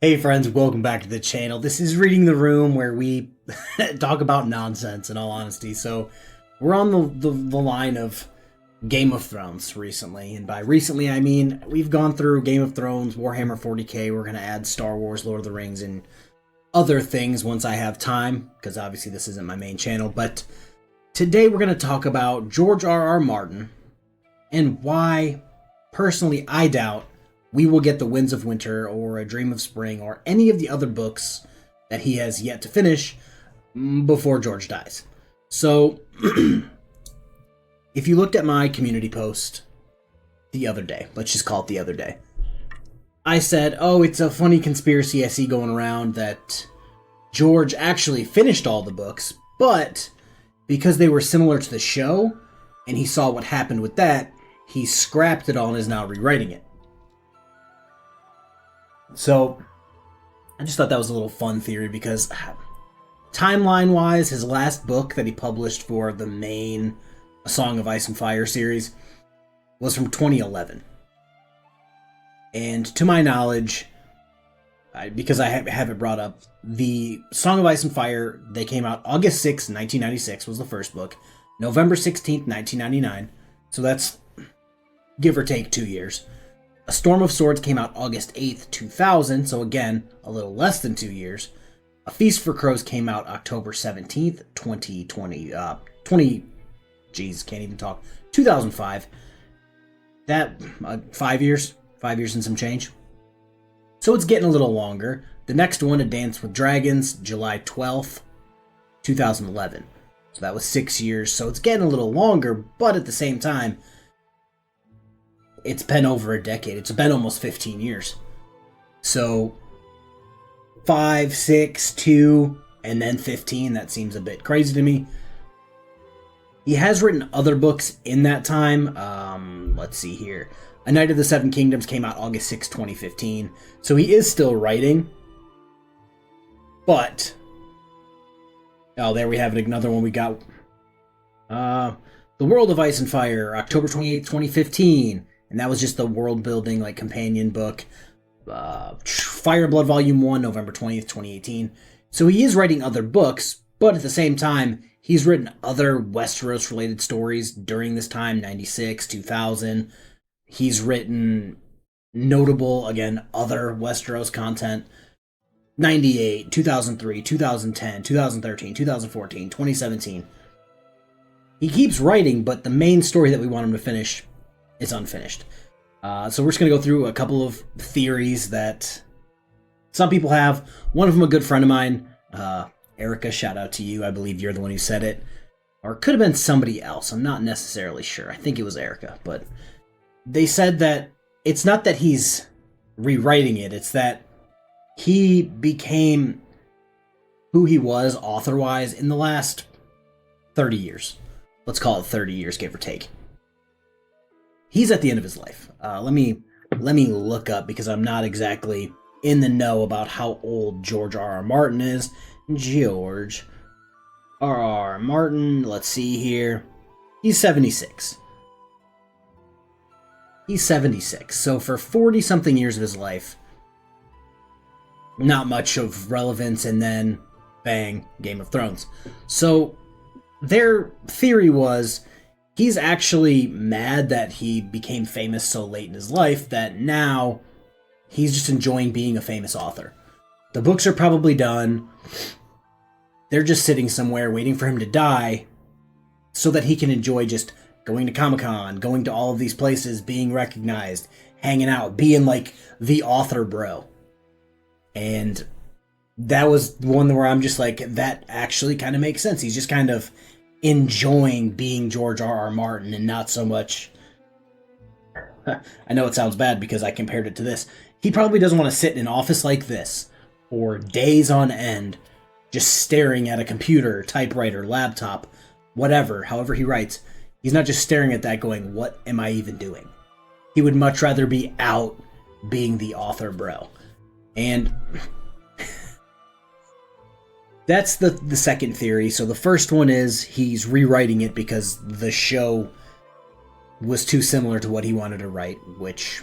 Hey friends, welcome back to the channel. This is Reading the Room where we talk about nonsense in all honesty. So we're on the line of Game of Thrones recently. And by recently I mean we've gone through Game of Thrones, Warhammer 40k, we're going to add Star Wars, Lord of the Rings, and other things once I have time, because obviously this isn't my main channel. But today we're going to talk about George R.R. Martin and why, personally, I doubt we will get The Winds of Winter or A Dream of Spring or any of the other books that he has yet to finish before George dies. So, if you looked at my community post the other day, let's just call it the other day, I said, oh, it's a funny conspiracy I see going around that George actually finished all the books, but because they were similar to the show, and he saw what happened with that, he scrapped it all and is now rewriting it. So, I just thought that was a little fun theory because timeline-wise, his last book that he published for the main A Song of Ice and Fire series was from 2011. And to my knowledge, because I have it brought up, the Song of Ice and Fire, they came out August 6th, 1996 was the first book, November 16th, 1999, so that's give or take 2 years. A Storm of Swords came out August 8th, 2000, so again, a little less than 2 years. A Feast for Crows came out October 17th, 2020, 2005. That, 5 years? 5 years and some change. So it's getting a little longer. The next one, A Dance with Dragons, July 12th, 2011. So that was 6 years, so it's getting a little longer, but at the same time, it's been over a decade. It's been almost 15 years. So 5, 6, 2, and then 15, that seems a bit crazy to me. He has written other books in that time. Let's see here. A Knight of the Seven Kingdoms came out August 6, 2015. So he is still writing. But, oh, there we have it. Another one we got. The World of Ice and Fire, October 28, 2015. And that was just the world-building, like, companion book. Fire and Blood Volume 1, November 20th, 2018. So he is writing other books, but at the same time, he's written other Westeros-related stories during this time, 96, 2000. He's written notable, again, other Westeros content. 98, 2003, 2010, 2013, 2014, 2017. He keeps writing, but the main story that we want him to finish is unfinished. So we're just going to go through a couple of theories that some people have. One of them a good friend of mine, Erica, shout out to you. I believe you're the one who said it. Or it could have been somebody else. I'm not necessarily sure. I think it was Erica. But they said that it's not that he's rewriting it. It's that he became who he was author-wise in the last 30 years. Let's call it 30 years, give or take. He's at the end of his life. Let me look up because I'm not exactly in the know about how old George R.R. Martin is. George R.R. Martin, let's see here. He's 76. He's 76. So for 40-something years of his life, not much of relevance, and then, bang, Game of Thrones. So their theory was he's actually mad that he became famous so late in his life that now he's just enjoying being a famous author. The books are probably done. They're just sitting somewhere waiting for him to die so that he can enjoy just going to Comic-Con, going to all of these places, being recognized, hanging out, being like the author bro. And that was one where I'm just like, that actually kind of makes sense. He's just kind of enjoying being George R.R. Martin and not so much... I know it sounds bad because I compared it to this. He probably doesn't want to sit in an office like this for days on end, just staring at a computer, typewriter, laptop, whatever, however he writes. He's not just staring at that going, what am I even doing? He would much rather be out being the author bro. And that's the second theory. So the first one is he's rewriting it because the show was too similar to what he wanted to write, which,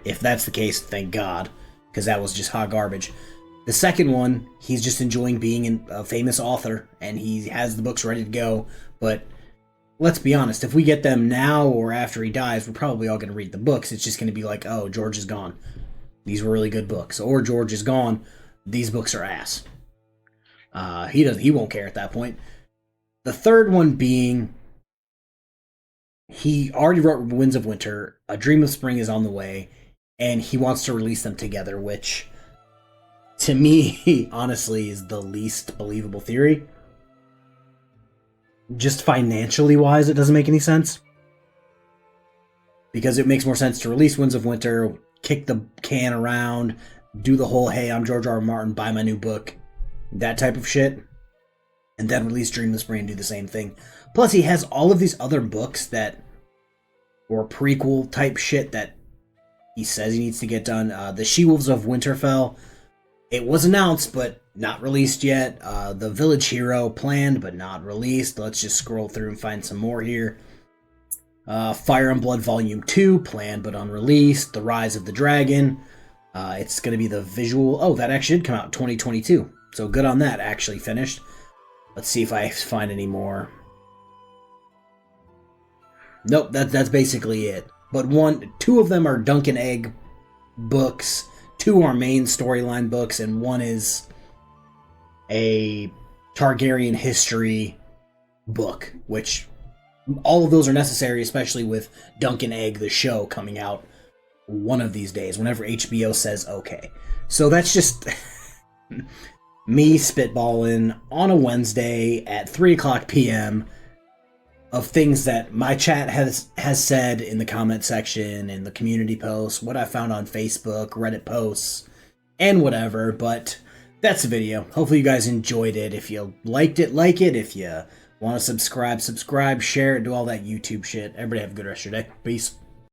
if that's the case, thank God, because that was just hot garbage. The second one, he's just enjoying being a famous author, and he has the books ready to go. But let's be honest, if we get them now or after he dies, we're probably all going to read the books. It's just going to be like, oh, George is gone. These were really good books. Or George is gone. These books are ass. He won't care at that point. The third one being, he already wrote Winds of Winter. A Dream of Spring is on the way, and he wants to release them together, which, to me, honestly, is the least believable theory. Just financially wise, it doesn't make any sense. Because it makes more sense to release Winds of Winter, kick the can around, do the whole, hey, I'm George R. R. Martin, buy my new book, that type of shit, and then release Dream of Spring and do the same thing. Plus, he has all of these other books that, or prequel type shit that he says he needs to get done. The She-Wolves of Winterfell, it was announced, but not released yet. The Village Hero, planned, but not released. Let's just scroll through and find some more here. Fire and Blood Volume 2, planned but unreleased. The Rise of the Dragon. It's going to be the visual... Oh, that actually did come out in 2022. So good on that, actually finished. Let's see if I find any more. Nope, that's basically it. But two of them are Dunk and Egg books, two are main storyline books, and one is a Targaryen history book, which all of those are necessary, especially with Dunk and Egg, the show, coming out one of these days, whenever HBO says okay. So that's just me spitballing on a Wednesday at 3 o'clock p.m. of things that my chat has said in the comment section, in the community posts, what I found on Facebook, Reddit posts, and whatever. But that's the video. Hopefully you guys enjoyed it. If you liked it, like it. If you want to subscribe, share it, do all that YouTube shit. Everybody have a good rest of your day. Peace.